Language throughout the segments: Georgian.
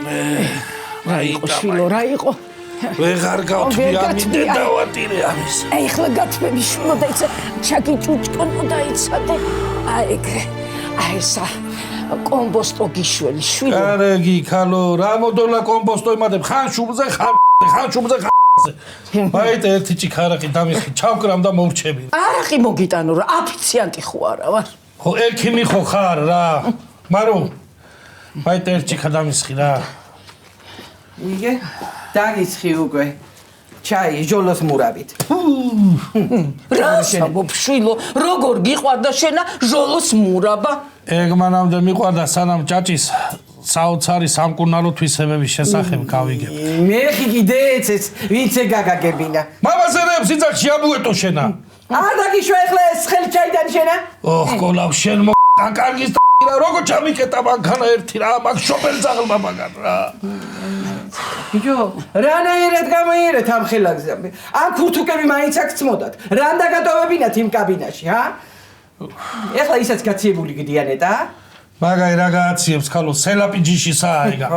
რა იყო შვილო, რა იყო? ვეღარ გავთვი ამით დავატირე ამის. აი ხლა გათმები შვილო და ისა ჩაკიჭუჭკონო და იცადე. აი ეგრე. აი ესა კომბოსტო გიშველი შვილო. კარგი ქალო, რა მოდოლა კომბოსტო იმადებ ხან შუბზე ხან შუბზე მაიტე ერთი ჭიქარაკი დამიხი ჩავკრამ და მოვრჩები. არაყი მოგიტანო რა აფიციანტი ხო არა ვარ. ხო ექიმი ხო ხარ რა. მარო მაიტე ერთი ჭიქა დამისხი რა. იგე დაგიცხი უკვე ჩაი ჟოლოს მურავით. რა საბობშვილო, როგორ გიყვარდა შენა ჟოლოს მურაბა? ეგ მანამდე მიყვარდა სანამ ჭაჭის საოცარი სამკურნალო თვისებების შესახებ გავიგებ. მე კიდე ეცეც ვინც ეგაგაგებინა. მამაზერებს იძახში აბუეტო შენა. არ დაგიშვა ეხლა ეს ხელი ჩაიდან შენა? ოხ კოლავ შენ კარგის რა როგორ ჩამიკეტა მანქანა ერთი რა მაგ შოპერ ძაღლმა მაგარ რა. ბიჭო, რანაირად გამოიერეთ ამ ხელაგზე? ამ ქურთუკები მაინც აქ წმოდათ. რანდა გატოვებინათ იმ კაბინაში, ჰა? ეხლა ისაც გაციებული გიდიანეტა? მაგაი რა გააციებს ხალო სელაპი ჯიშისაა ეგა.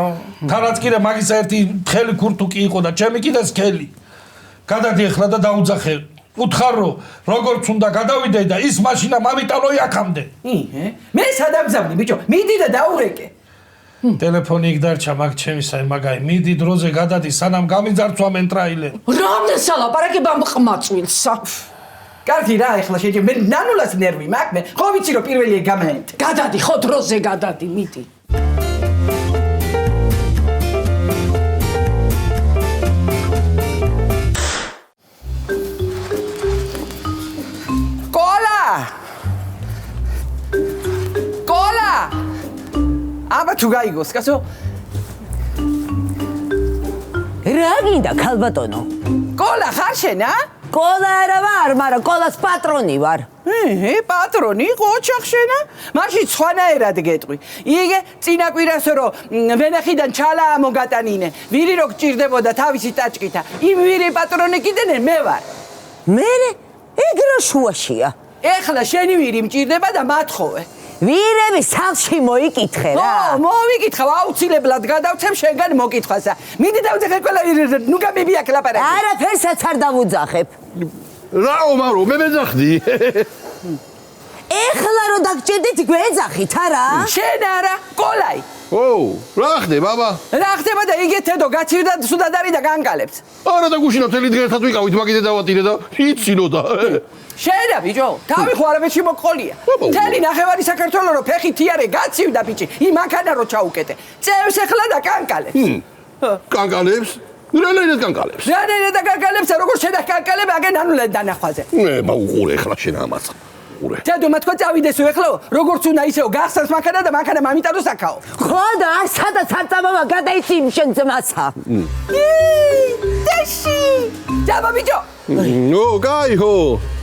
თანაც კიდე მაგის ერთი ხელი ქურთუკი იყო და ჩემი კიდე სქელი. გადადი ეხლა და დაუძახე. უთხარო როგორც უნდა გადავიდე და ის მაშინა მამიტალო იქამდე. მე სადამძაბნი ბიჭო, მიდი და დაურეკე. ტელეფონი იქ დარჩა მაგ ჩემისა მაგაი მიდი დროზე გადადი სანამ გამიძარცვა მენტრაილე. რამდენ სალაპარაკებ ამ ყმაწვილსა? კარგი რა ეხლა შეჭი მე ნანულას ნერვი მაქვს მე ხო ვიცი რომ პირველი გამაენთ. გადადი ხო დროზე გადადი მიდი. აბა თუ გაიგოს კაცო რა გინდა ქალბატონო კოლა ხარ შენ ა კოლა არა ვარ მაგრამ კოლას პატრონი ვარ პატრონი ყოჩახ შენა მაშინ სხვანაირად გეტყვი იგე წინა კვირას რომ ვენახიდან ჩალა მოგატანინე ვირი რო გჭირდებოდა თავისი ტაჭკითა იმ ვირი პატრონი კიდენენ მე ვარ მე ეგ რა შუაშია ეხლა შენი ვირი მჭირდება და მათხოვე ვირები სახლში მოიკითხე რა. მოვიკითხა, აუცილებლად გადავცემ შენგან მოკითხვასა. მიდი დავძახე ყველა ნუ გამიბიაქ ლაპარაკი. არაფერსაც არ დავუძახებ. რაო მარო, მე მეძახდი. ეხლა რომ დაგჭედით გვეძახით არა? შენ არა, კოლაი. ო, რა ხდება, აბა? რა ხდება და იგეთ თედო გაცირდა სუდად არის და განკალებს. არა და გუშინა მთელი დღესაც ვიკავით, მაგით დავატირე და იცინო და. შეერა ბიჭო, თავი ხო არაფერში მოყოლია. მთელი ნახევარი საქართველო რო ფეხით იარე გაცივდა ბიჭი, იმ მანქანა რო ჩაუკეტე. წევს ეხლა და კანკალებს. კანკალებს? რანაირად კანკალებს? რანაირად კანკალებს, როგორც შედა კანკალებ აგენ ანულად დანახვაზე. მაგუყურე ეხლა შენ ამას. ყურე. თედო მათქო წავიდეს ეხლა, როგორც უნდა ისეო გახსნას მანქანა და მანქანა მამიტადოს აკაო. ხო და სადაც არ წამოვა გადაიცი შენ ძმასა. დაში. დაბა ბიჭო. ნო, გაიჰო.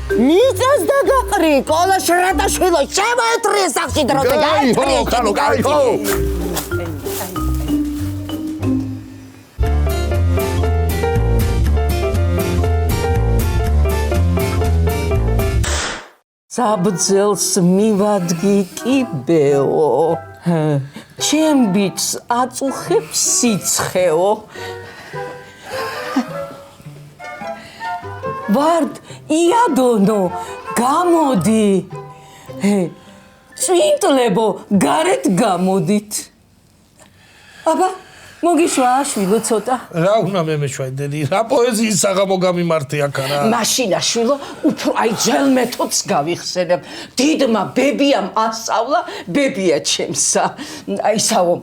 მიწას დაგაყრი, კოლა შრატაშვილო, შემოეტრიე სახში დროზე გაეტრიე. გაიჰო. საბძელს მივადგი კიბეო. ჩემ ბიჭს აწუხებს სიცხეო. ვარდ იადონო, გამოდი. წვინტლებო, გარეთ გამოდით. აბა, მოგიშვა შვილო ცოტა. რა უნდა მე მეშვაი დედი, რა პოეზიის საღამო გამიმართე აქ არა. მაშინა შვილო, უფრო აი ძველ მეთოდს გავიხსენებ. დიდმა ბებიამ ასწავლა, ბებია ჩემსა. აისაო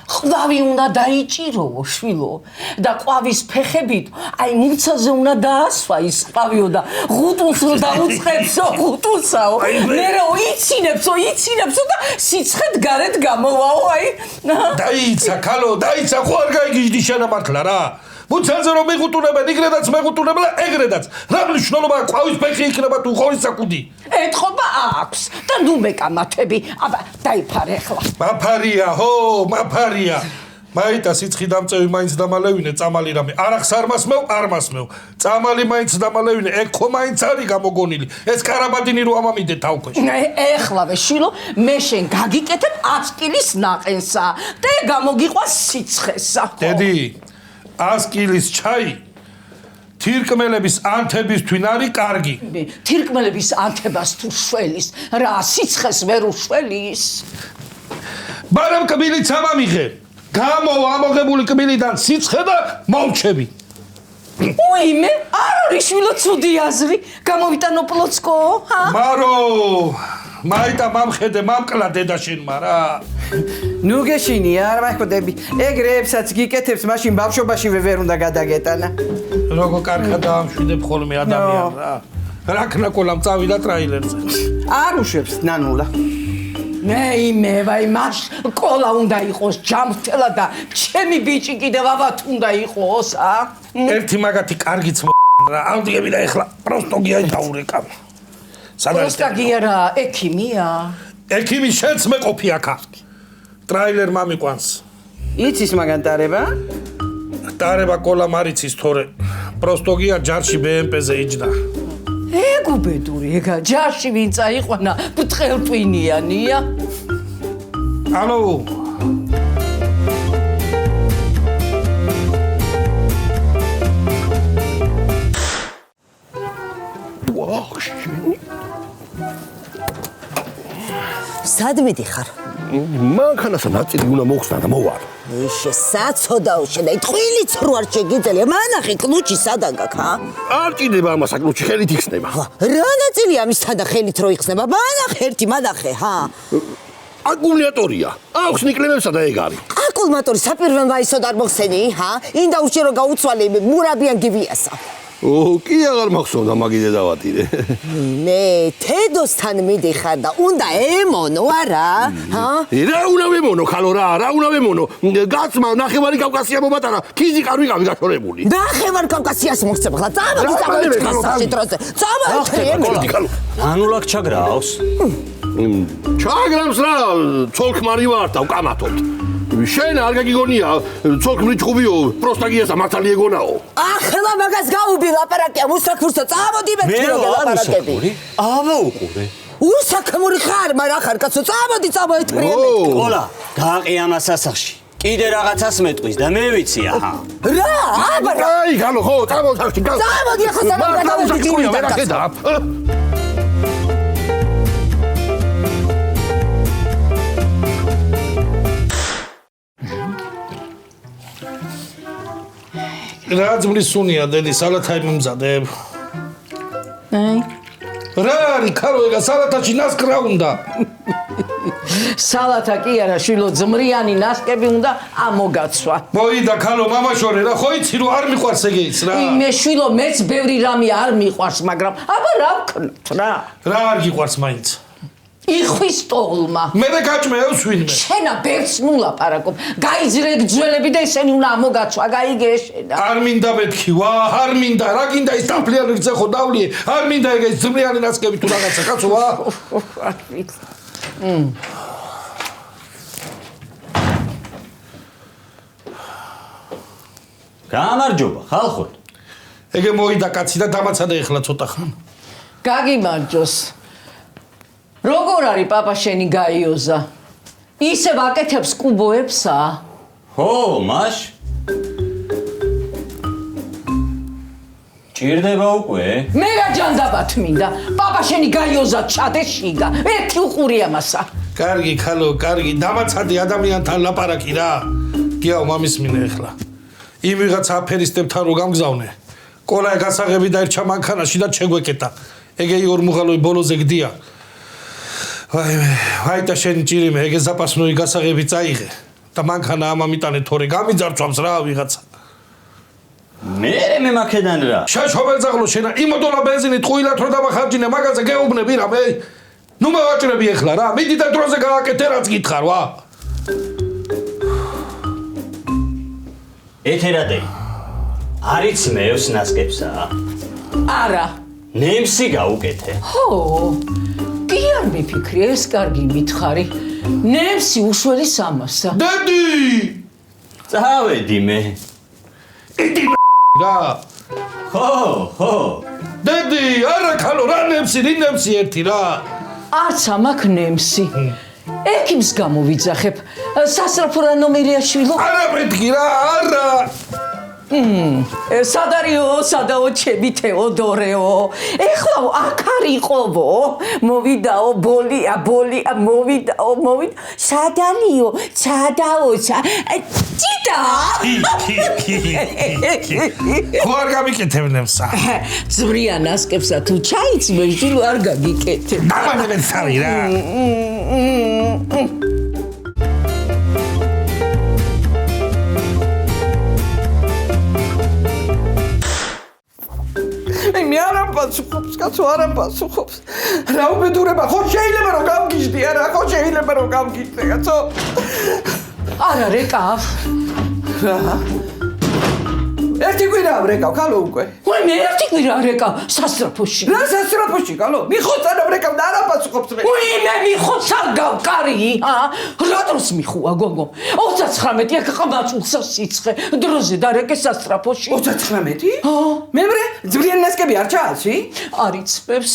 ყვავი უნდა დაიჭიროო შვილო და ყვავის ფეხებით აი მუცაზე უნდა დაასვა ის ყვავიო და ღუტუნს რო დაუწყებსო ღუტუნსაო მერე იცინებსო და სიცხეთ გარეთ გამოვაო აი დაიცა ქალო დაიცა ხო არ გაიგიჟდი შენამართლა რა მუცაზე რომ მიღუტუნებენ იგრედაც მეღუტუნებლა ეგრედაც რა მნიშვნელობა ყვავის ფეხი იქნება თუ ხორის საკუდი ეთყობა აქვს და ნუ მეკამათები აბა დაიფარე ახლა მაფარია მაიტა სიცხი დამწევი მაინც დამალევინე წამალი რამე არახს არ მასმევ არ მასმევ წამალი მაინც დამალევინე ეგ ხო მაინც არის გამოგონილი ეს კარაბადინი რო ამამიდე თავქვეშ ეხლავე შილო მე შენ გაგიკეთებ 10 კილის ნაყენსა და გამოგიყვას სიცხესა დედი 100 კილის ჩაი თირკმელების ანთების თვინ არის კარგი თირკმელების ანთებას თუ შველის რა სიცხეს ვერ უშველის ბარემ კბილიც ამამიღე გამოვა ამოღებული კბილიდან სიცხე და მოვჩები უიმე არ არის შვილო ცუდი აზრი გამოვიტანო პლოცკო მარო მაიტა მამხედე მამკლა დედა შენმა რა ნუ გეშინია არ მახვდები ეგრეებსაც გიკეთებს მაშინ ბავშვობაშივე ვერ უნდა გადაგეტანა როგორ კარგად დაამშვიდებ ხოლმე ადამიან რა რაკნაკოლამ წავიდა ტრაილერზე არ უშვებს ნანულა მე ვაი მას კოლა უნდა იყოს ჯამრთელა და ჩემი ბიჭი კიდევ აბათ უნდა იყოს ერთი მაგათი კარგიც რა ავდგები და ეხლა პროსტოგია დაურეკა პროსტოგია რა ექიმია ექიმი შენც მეყოფი აქა ტრაილერ მამიყვანს იცის მაგან ტარება ტარება კოლა მარიცის თორე პროსტოგია ჯარში BMP-ზე იჯდა ეგუბედური ეგა ჯარში ვინ წაიყვანა ბწყელტვინიანია ალო სად მიდიხარ? მანქანასა ნაწილი უნდა მოხსნა და მოვალ. ისე საცოდაო შედა ტყვილი ცრუ არ შეგიძლია მანახი კლუჩი სადან გაქა? არ ჭირდება ამას აკლუჩი ხელით იხსნება. რა ნაწილი ამისთან და ხელით რო იხსნება? მანახე ერთი მანახე ჰა. აკუმულატორია. აქვს ნიკლებებსა და ეგ არის. აკუმულატორი საპირველ მაისოდ არ მოხსენი ჰა? ინდა უშერო გაუცვალე მურაბიან გივიასა. კი აღარ მახსოვდა მაგიდე დავატირე. მე თედოსთან მიდიხარ და უნდა ემონო არა? ჰა? რა უნდა ვემონო ხალო რა უნდა ვემონო? გაცმა ნახევარი კავკასია მომატარა, ქიზი ყარ ვიყავი გაშორებული. ნახევარ კავკასიას მოხსებ ხლა. წამოდი ხალხი დროზე. წამოდი ანულაკ ჩაგრავს. ჩაგრავს რა, ცოლქმარი ვარ და ვკამათობ. შენ არ გაგიგონია, ცოლქმრი ჭუბიო, პროსტაგიასა მართალი ეგონაო. ახლა მაგას გაუბი ლაპარაკია მუსაქურსო, წამოდი მე მე თქვენ ლაპარაკები. აბა უყურე. უსაქმური ხარ, მაგრამ ხარ კაცო, წამოდი წამოეთრიე მე. ყოლა, გააყი ამას სასახში. კიდე რაღაცას მეტყვის და მე ვიცი აჰა. რა? აბა რა? აი, გალო, ხო, წამოდი. წამოდი ახლა სამაგდავედი გიმინდა. რა ძმლის სუნია დედი სალათაი მომზადებ რა არის ქარო ეგა სალათაში ნასკრა უნდა სალათა კი არა შვილო ძმრიანი ნასკები უნდა ამოგაცვა მოიდა ქალო მამაშორე რა ხო იცი რომ არ მიყვარს ეგეიც რა მე შვილო მეც ბევრი რამე არ მიყვარს მაგრამ აბა რა ვქნათ რა რა არ გიყვარს მაინც იხვის ტოლმა მე და გაჭმეავს ვინმე შენა ბევრს ნუ ლაპარაკობ გაიძრე გძველები და ესენი უნდა ამოგაცვა გაიგე შენა არ მინდა მეთქი ვა არ მინდა რა გინდა ის დაფლიანი რძე ხო დავლიე არ მინდა ეგ ძმრიანი ნასკები თუ რაღაცა კაცო ვა არ ვიცი გამარჯობა ხალხო ეგე მოიდა კაცი და დამაცადა ეხლა ცოტა ხან გაგიმარჯოს როგორ არის პაპა შენი გაიოზა? ისევ აკეთებს კუბოებსა? ხო, მაშ? ჭირდება უკვე? მე რა ჯანდაბათ მინდა? პაპა შენი გაიოზა ჩადე შიგა. ერთი უყური ამასა. კარგი ქალო, კარგი, დამაცადი ადამიანთან ლაპარაკი რა. გიაო მამის მინე ეხლა. იმ ვიღაცა აფერისტებთან რო გამგზავნე. კოლა გასაღები დაერჩა მანქანაში და შეგვეკეტა. ეგე იორ მუღალოი ბოლოზე გდია. ვაი და შენ ჭირიმე ეგე ზაპასნოი გასაღები წაიღე და მანქანა ამამიტანე თორე გამიძარცვამს რა ვიღაცა მე მაქედან რა შაშობელძაღლო შენა იმოდოლა ბენზინი ტყუილად რო დამახარჯინე მაგაზე გეუბნები რა მე ნუ მოვაჭრები ეხლა რა მიდი და დროზე გააკეთე რაც გითხარ ვა ეთერადე არიც მეოს ნასკებსა არა ნემსი გაუკეთე ხო კი არ მიფიქრი ეს კარგი მითხარი ნემსი უშველი სამასა დედი წავედი მე. იდი რა. ხო. დედი, არა ქალო, რა ნემსი, რინემსი ერთი რა. არც ამაკ ნემსი. ექიმს გამოვიძახებ. სასწრაფო რა ნომერია შვილო? არა მეთქი რა, არა. სადარიო, სადაო ჩემი თეოდორეო. ეხლა აქ არიყოვო. მოვიდაო, ბოლია, მოვიდაო. სადალიო, სადაო, ჭიდა. ხო არ გამიკეთებ ნემსა. ზვრიან ასკებსა თუ ჩაიცმე, შვილო არ გაგიკეთებ. დამანებენ თავი რა. მე არ ამპასუხობს, კაცო არ ამპასუხობს. რა უბედურება, ხო შეიძლება რომ გამგიჟდი არა, ხო შეიძლება რომ გამგიჟდე, კაცო. არა რეკავ. რა? ერთი კვირა ვრეკავ, ქალო უკვე. ვაი მე ერთი კვირა რეკავ სასწრაფოში. რა სასწრაფოში, ქალო? მიხოცანა ვრეკავ და არ ამპასუხობს მე. ვაი მე მიხოცაგავ კარი, რატოს მიხუა გოგო? 39 აქ ყმაწულსა სიცხე, დროზე დარეკე სასწრაფოში. 39? მემრე, ძვრიან ნასკები არ ჩაალში? არიცმებს.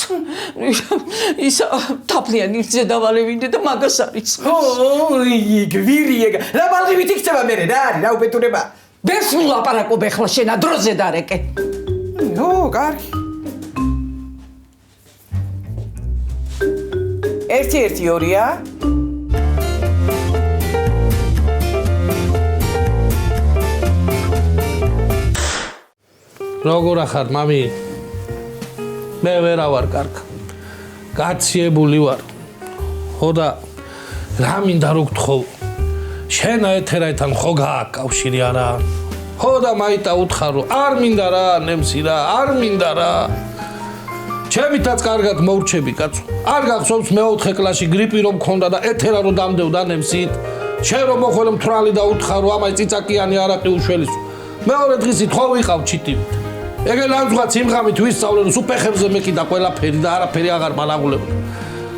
ის თაფლიანი ზედავალევინე და მაგას არიცმებს. გვირიეგა. რა ბალღივით იქცევა მე რა არის, რა უბედურება? ბერს ვილაპარაკობ ეხლა შენა დროზე დარეკე. კარგი. 1-1-2-ია. როგორ ახარ, მამი? მე ვერა ვარ კარგ. გაციებული ვარ. ხო და რა მინდა რო გთხოვ? შენ ეთერათან ხო გააკავშირი არა? ხო და მაიტა უთხარო, არ მინდა რა, ნემსი რა, არ მინდა რა. ჩემითაც კარგად მოვრჩები, კაცო. არ გახსოვს მე-4 კლასში გრიპი რომ მქონდა და ეთერა რო დამდევდა ნემსით. შენ რომ მოხვალე მთვრალი და უთხარო, ამაი წიწაკიანი არაყი უშველის. მეორე დღისით ხო ვიყავ ჩიტივით. ეგ ლანძღვა სიმღამით ვისწავლე, რომ სუპეხებზე მეკიდა ყველაფერი და არაფერი აღარ მალაღულებდა.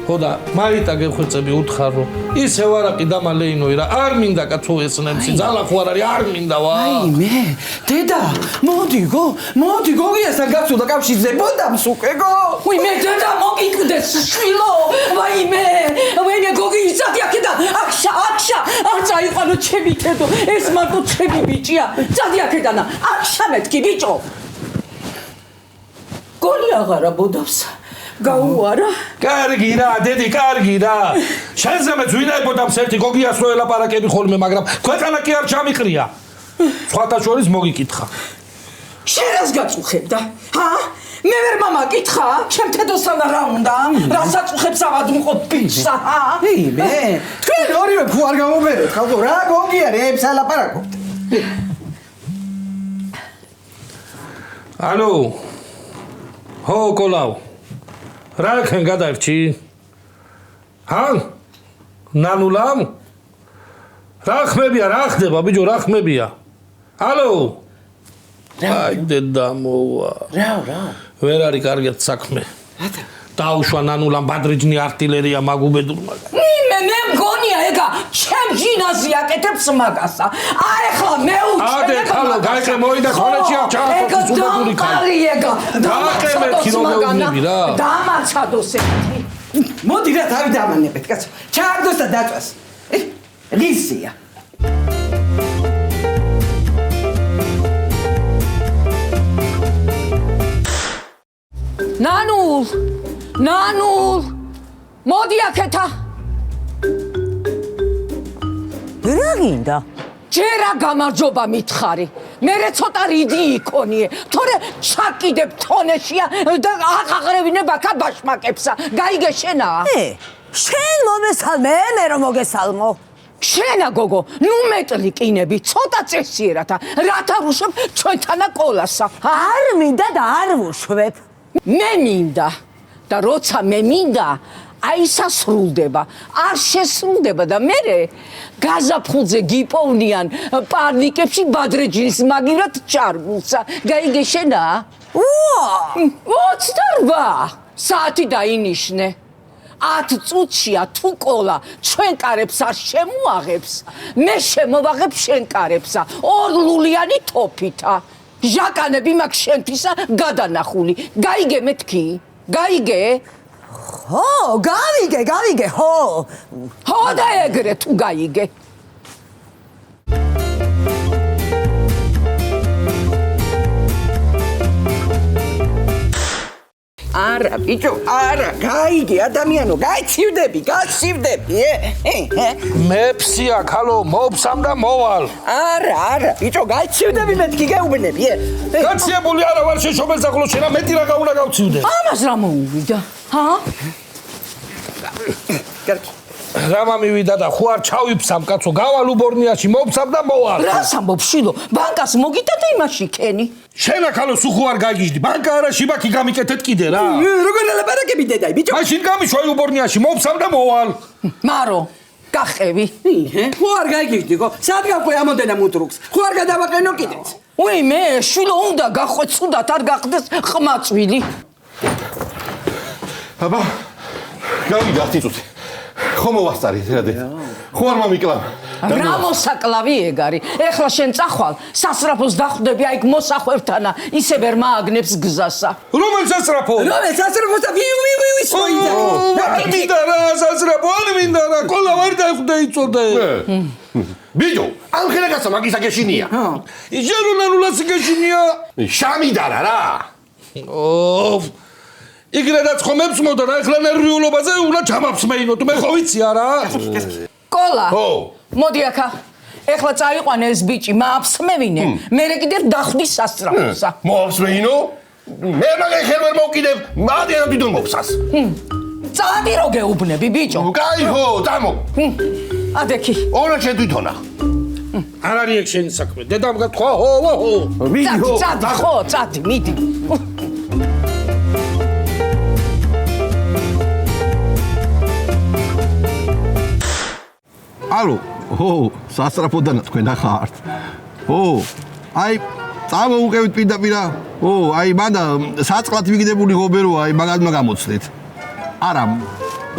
ხო და მაიტა გეხვეწები უთხარო, ისე ვარაყი დამალეინოი რა, არ მინდა კაცო ეს ნემსი, ძალა ხო არ არის, არ მინდა ვა. მე, დედა, მოდი გოგიასთან გაცუდა კავშირზე, ბოდამს უკვე გო. ვაი მე დედა მოგიკვდეს შვილო. ვაი მე გოგი იცადი აქედა, აქშა, არ წაიყვანო ჩემი თედო, ეს მარტო ჩემი ბიჭია. წადი აქედანა, აქშა მეთქი ბიჭო. გოლი აღარა ბოდავს. გაუარა? კარგი რა, დედი, კარგი რა. შენზე მეც ვინაებოდავს ერთი გოგიას რო ელაპარაკები ხოლმე, მაგრამ ქვეყანა კი არ ჩამიყრია. სხვათა შორის მოგიკითხა. შენ რას გაწუხებდა? მე ვერ მომაკითხა, ჩემ თედოსთან რა უნდა? რასაც უხებს ავადმყო ბიჭსა, მე, თქვენ ორივე ფუ არ გამომერეთ, ხალხო, რა გოგია რეებს ალაპარაკობთ. ალო. ხო, კოლავ. რა ხენ გადაირჩი? ნანულამ? რა ხმებია, რა ხდება, ბიჭო, რა ხმებია? ალო. აი დედა მოვა. რა. ვერ არის კარგად საქმე. რატო? დაუშვა ნანულამ ბადრიჯნი არტილერია მაგუბედურმა. მე მგონია ეგა ჩემ ჯინაზი აკეთებს მაგასა. ეხლა მე უჩვენებ. ადე ხალო, გაიყე მოიდა ხონეჩი არ ჩაახტოს უბედური კარი. ეგა დააკემეთი რომ მეუბნები რა. დამარცხადოს ეთი. მოდი რა თავი დამანებეთ, კაცო. ჩააგდოს და დაწვას. რისია. ნანულ მოდი აქეთა. რა გინდა? ჯერა გამარჯობა მითხარი. მერე ცოტა რიდი იქონიე. თორე ჩაკიდებ თონეშია და აღაღრევინებ აქა ბაშმაკებსა. გაიგე შენა? შენ მომესალმე, მე რომ მოგესალმო. შენა გოგო, ნუ მეტლი კინები, ცოტა წესიერათა. რათა რუშობ ჩვენთანა ყოლასა. არ მინდა და არ ვუშვებ. მე მინდა და როცა მე მინდა აი სასრულდება, არ შესრულდება და მე გაზაფხულზე გიპოვნიან პარნიკებში ბადრეჯნის მაგირად ჩარგულსა. გაიგე შენა? 28 საათი დაინიშნე. 10 წუთშია თუ ყოლა ჩვენ კარებს არ შემოაღებს, მე შემოვაღებ შენ კარებსა, ორ ლულიანი თოფითა. ჟაკანები მაქვს შენთვისა გადანახული. გაიგე მეთქი? გაიგე? ხო, გავიგე, ხო. ხო და ეგრე თუ გაიგე. არა, ბიჭო, არა, გაიგე ადამიანო, გაიცივდები, მე ფსია ხალო, მოვსამ და მოვალ. არა, ბიჭო, გაიცივდები მეთქი გეუბნები, გაციებული არა ვარ შეშობილს ახლო შენა მეტი რა გაუნა გავცივდე. ამას რა მოუვიდა? ჰა? კარგი. რამა მივიდა და ხო არ ჩავიფსამ კაცო, გავალ უბორნიაში, მოვსამ და მოვალ. რას ამბობ შილო? ბანკას მოგიტა და იმაში ქენი. შენა ხალო სუხუ არ გაგიჟდი, ბანკა არა შიბაკი გამიკეთეთ კიდე რა. როგორ ელაპარაკები დედაი, ბიჭო? მაშინ გამიშვი უბორნიაში, მოვსამ და მოვალ. მარო, გახევი. ხო არ გაიგიჟდი ხო? სად გავყვე ამოდენა მუტრუქს? ხო არ გადავაყენო კიდეც? უი მე შილო უნდა გახვეც სუდათ არ გახდეს ყმაწვილი. აბა, გავიდა 10 წუთი. ხო მოვასწარი, რადე. ხო არ მომიკლავ. რა მოსაკლავი ეგარი. ეხლა შენ წახვალ, სასრაფოს დახვდები აი მოსახვევთანა, ისე ვერ მააგნებს გზასა. რომელ სასრაფო? რომელ სასრაფოსა ვი სოიდა. მინდა რა სასრაფო, არ მინდა რა, ყოლა ვერ დახვდე იწოდე. ბიჭო, ამ ხელაკაცო მაგისა გეშინია. ჟერონანულას გეშინია. შამიდარა რა. ოფ. იგრედაც ხომებს მოდა რა, ეხლა ნერვიულობაზე უნდა ჩამაფსმეინო, თუ მე ხო ვიცი არა? კოლა. ხო. მოდი აქა. ეხლა წაიყვანე ეს ბიჭი, მააფსმევინე. მერე კიდევ დახვდი სასწრაფოსა. მოვსმეინო? მე მაგай ხელ ვერ მოვკიდებ, მადიან დიდონ მოვსას. წადი რო გეუბნები ბიჭო. კაი ხო, დამო. ადექი. ონა შენ თვითონა. არ არის ეგ შენი საქმე. დედამ გათქვა, ხო. მიდი ხო. წადი ხო, წადი, მიდი. ალო, ხო, სასტრაფოდანა თქვენ ახართ. ხო, აი წამოუყევით პირდაპირა. ხო, აი მანდა საწყლად ვიგდებული ღობეროა, აი მაგალმა გამოცდეთ. არა,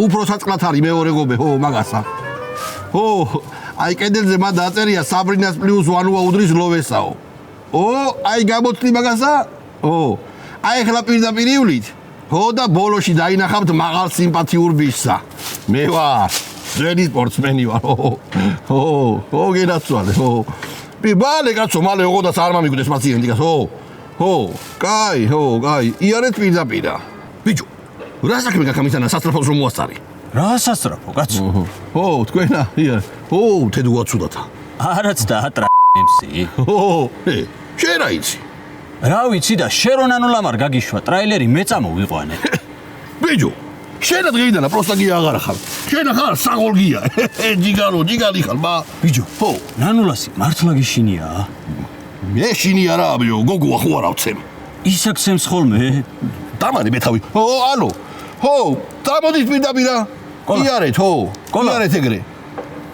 უფრო საწყლად არის მეორე ღობე, ხო, მაგასა. ხო, აი კედელზე მანდა აწერია საბრინას პლუს ვანუა უდრის ლოვესაო. ხო, აი გამოცდი მაგასა? ხო. აი ახლა პირდაპირ ივლით. ხო და ბოლოში დაინახავთ მაღალ სიმპათიურ ბიჭსა. მე ვარ ძველი სპორტსმენი ვარ. ხო, გენაცვალე, ხო. ბალე კაცო, მალე ოღონდ არ მომიგვდეს პაციენტი კაცო. ხო, კაი, იარეთ პირდაპირა. ბიჭო, რა საქმე გაქვს ამისანა სასტრაფოს რომ მოასწარი? რა სასტრაფო, კაცო? ხო, თქვენა, იარ. ხო, თედუა ცუდათა. არაც და ატრამსი. ხო, შენ რა იცი? რა ვიცი და შერონანულამ არ გაგიშვა ტრაილერი მე წამოვიყვანე. ბიჭო, შენ დღეიდანა პროსტა გია აღარ ხარ. შენ ხარ საგოლგია. ჯიგალი ხარ, მა. ბიჭო, ხო, ნანულასი მართლა გიშინია? მე შინია რა, ბიჭო, გოგოა ხო არ ავცემ. ისაქცემს ხოლმე? დამანი მეთავი. ხო, ალო. ხო, დამოდით პირდაპირა. იარეთ, ხო. იარეთ ეგრე.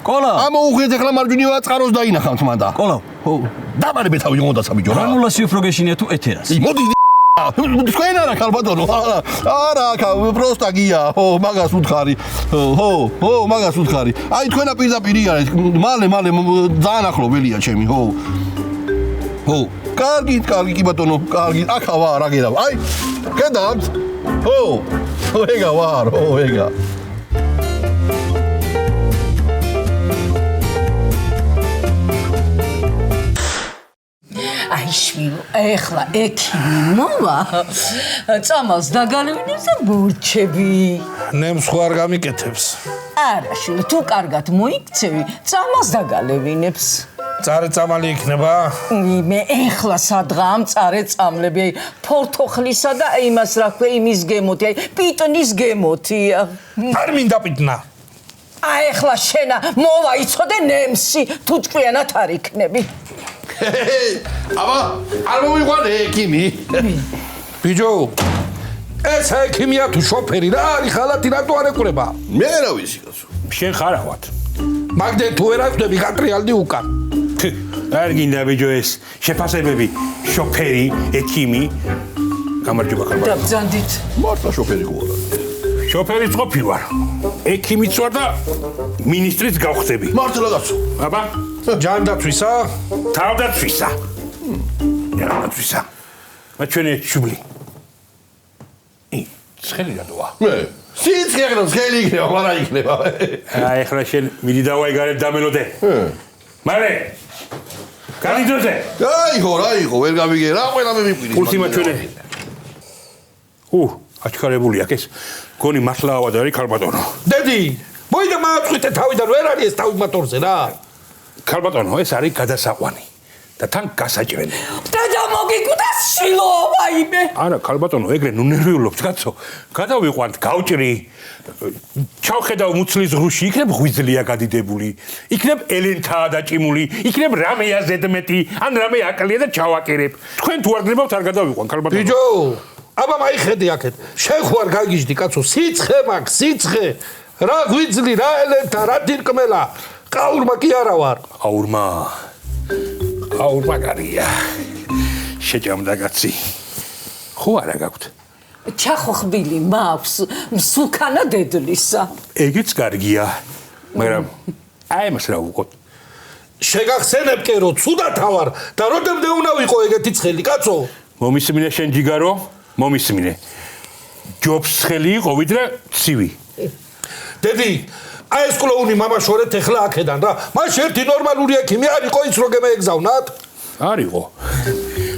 კოლა. ამოუღეთ ახლა მარჯვნივ აწყაროს დაინახავთ მანდა. კოლა. ხო, დამანი მეთავი გონდა საბიჭო რა. ნანულასი უფრო გეშინია თუ ეთერას? მოდი თქვენ არა ხალბატონო. არა, პროსტა გია. ხო, მაგას უთხარი. ხო, მაგას უთხარი. აი თქვენა პირდაპირ იარეთ. მალე ძალიან ახლო ველია ჩემი, ხო. ხო, კარგი კი ბატონო, კარგი. ახა ვარ, აგერა. აი, გედავთ? ხო, ეგა ვარ, ხო, ეგა. აი შვილო, ეხლა ექიმი მოვა. წამალს დაგალევინებს და მორჩები. ნემს ხო არ გამიკეთებს. არა შვილო, თუ კარგად მოიქცევი, წამალს დაგალევინებს. წარე წამალი იქნება? მე ეხლა სადღა ამ წარე წამლები, აი ფორთოხლისა და იმას რა ქვია, იმის გემოთი, აი პიტნის გემოთია. არ მინდა პიტნა. აი ეხლა შენა მოვა იცოდე ნემსი, თუ ჭკვიანად არ იქნები. აბა, არ მომიყვანე ექიმი. ბიჭო, ეს ექიმია თუ შოფერი რა არის ხალათი რატო არ ეყურება? მე რა ვიცი კაცო. შენ ხარავად. მაგდენ თუ ვერ აკვდები გატრიალდი უკან. არ გინდა ბიჭო ეს შეფასებები, შოფერი, ექიმი. გამარჯობა ხალბატონო. დაბძანდით. მართლა შოფერი ყურა. შოფერიც ყოფილი ვარ. ექიმიც ვარ და მინისტრიც გავხდები. მართლა კაცო. აბა, ჯანდაცვისა? თავდაცვისა. ჯანდაცვისა. მე ჩვენი შუბლი. ცხელი რატოა? მე სიცხე რა სხელი იქნება, მარა იქნება. აი ახლა შენ მიდი დავაი გარეთ დამელოდე. მალე. განიძროზე. რაიხო, ვერ გამიგე რა, ყველა მე მიყვირის. პულსი მაჩვენე. აჩქარებული აქ ეს. გონი მართლა ავადარი ქალბატონო. დედი, მოიდა მააწყვიტე თავიდან ვერ არის ეს თავი მოტორზე რა. ქალბატონო, ეს არის გადასაყვანი და თან გასაჭრელი. დედა მოგიკვდა შილო, ვაიმე. არა, ქალბატონო, ეგრე ნუ ნერვიულობთ, კაცო. გადავიყვანთ, გავჭრი. ჩავხედავ მუცლის ღრუში, იქნებ ღვიძლია გადიდებული, იქნებ ელენთაა დაჭიმული, იქნებ რამეა ზედმეტი, ან რამე აკლია და ჩავაკერებ. თქვენ თუ არ გნებავთ, არ გადავიყვან, ქალბატონო. ბიჭო, აბა მაიხედი აქეთ. შენ ხო არ გაგიჟდი, კაცო, სიცხე მაქვს, სიცხე. რა ღვიძლი, რა ელენთა, რა დირკმელა. ყაურმა კი არა ვარ. ყაურმა გარია. შეჭამდა კაცი. ხო არა გაქვთ? ჩახოხბილი მაქვს, მსულქანა დედლისა. ეგეც კარგია. მაგრამ აი მას რა უყოთ. შეგახსენებკე რომ ცუდად ავარ და როდემდე უნდა ვიყო ეგეთი ცხელი, კაცო? მომისმინე შენ ჯიგარო, მომისმინე. ჯობს ცხელი იყო ვიდრე ცივი. დედი, აი ეს კლოუნი მამაშორეთ ეხლა აქედან რა. მაშ ერთი ნორმალური ექიმი არ იყო ის როგე მეეგზავნათ? არისო.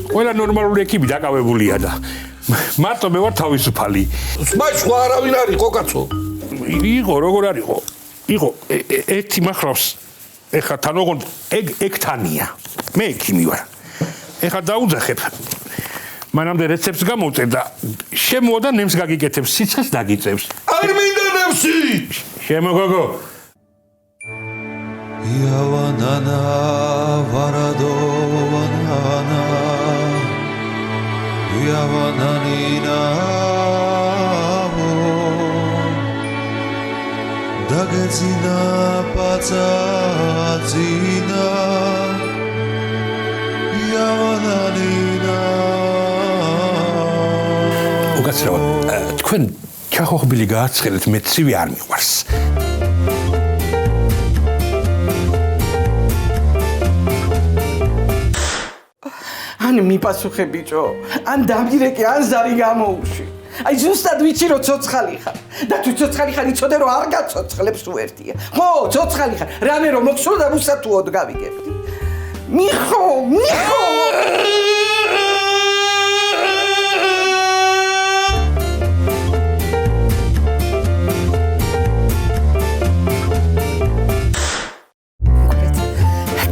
ყველა ნორმალური ექიმი დაკავებულია და მარტო მე ვარ თავისუფალი. მაშ ხო არავინ არ იყო, კაცო? იყო, როგორ არ იყო? იყო ერთი მახლავს. ეხლა თან ოღონდ ეგ თანია. მე ექიმი ვარ. ეხლა დაუძახებ. მანამდე რეცეპტს გამოვწერ და შემოვა და ნემს გაგიკეთებს, სიცხეს დაგიწევს. არ მინდა ნემსი! შემოგოგო. Yavanana varadovanana Yavananina Dagezina patsazina Yavananina უკაცრავად, თქვენ ჩახოხბილი გააცხელეთ, მე ცივი არ მიყვარს. ან მიპასუხე ბიჭო, ან დამირეკე, ან ზარი გამოუში. აი ზუსტად ვიცი რომ ცოცხალი ხარ. და თუ ცოცხალი ხარ, იცოდე რომ არ გაცოცხლებს თუ ერთია. ხო, ცოცხალი ხარ. რამე რომ მოხსოვდა და უსათუოდ გავიგებდი. მიხო.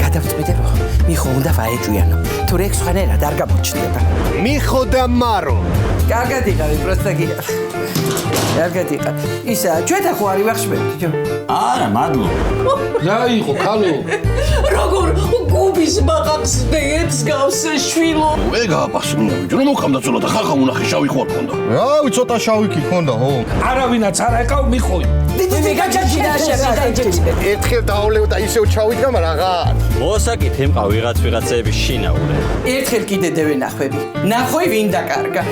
გადავწყვიტე რომ მიხო უნდა ვაეჭვიანო. თუ რეკ სხვანაირად არ გამოჩნდება. მიხო და მარო. კარგად იყავი, პროსტა გიყავ. კარგად იყავ. ისა, ჩვენთან ხო არის ვახშმები, ჯო? არა, მადლობა. რა იყო, ქალო? როგორ გუბის მაყავს დეებს გავსე შვილო. მე გააპასუნა ბიჭო, რომ მოხამდა და ხახა უნახე შავი ხო არ ქონდა. რავი, ცოტა შავი კი ქონდა, ხო? არავინაც არ ეკავ მიხოი. დიდი გაჭაჭირა შევიდაჭი. ერთხელ დაავლევ და ისევ ჩავიდგა, მაგრამ აღარ. მოსაკითხი მყავ ვიღაცების შინაური. ერთხელ კიდე დევენახვები. ნახვი ვინ დაკარგა?